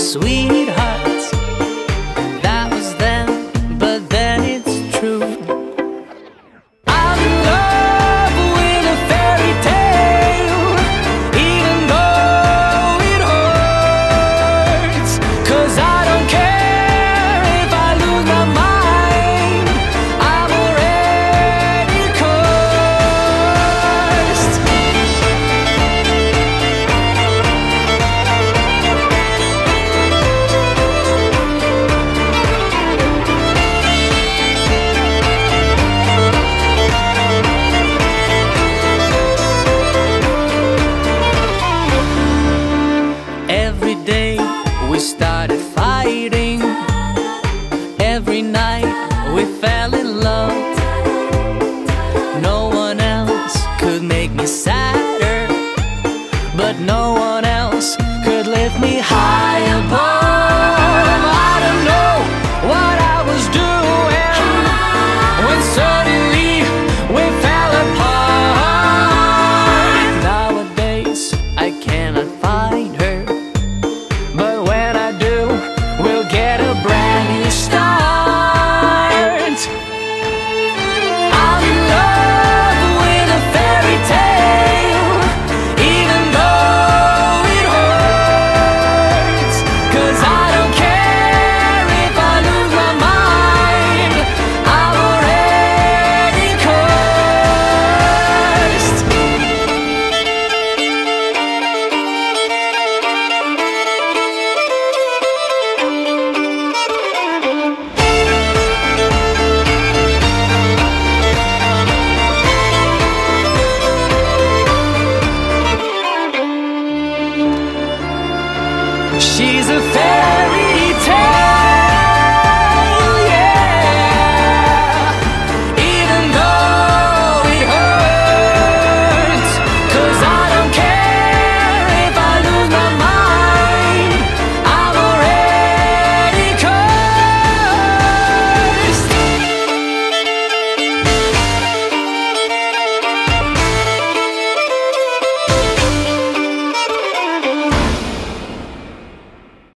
sweetheart. That was then, but then it's true. I'm in love with a fairy tale, even though it hurts. 'Cause I don't care if I lose my mind, I'm already cursed. Every day we started fighting, every night we fell in love. No one else could make me sadder, but no one else could lift me high above. I don't know what I was doing when suddenly we fell apart. Nowadays I cannot find her, but when I do, we'll get a brand new start. I'm in love with a fairy tale, even though it hurts. 'Cause I don't care if I lose my mind, I'm already cursed. She's a fairy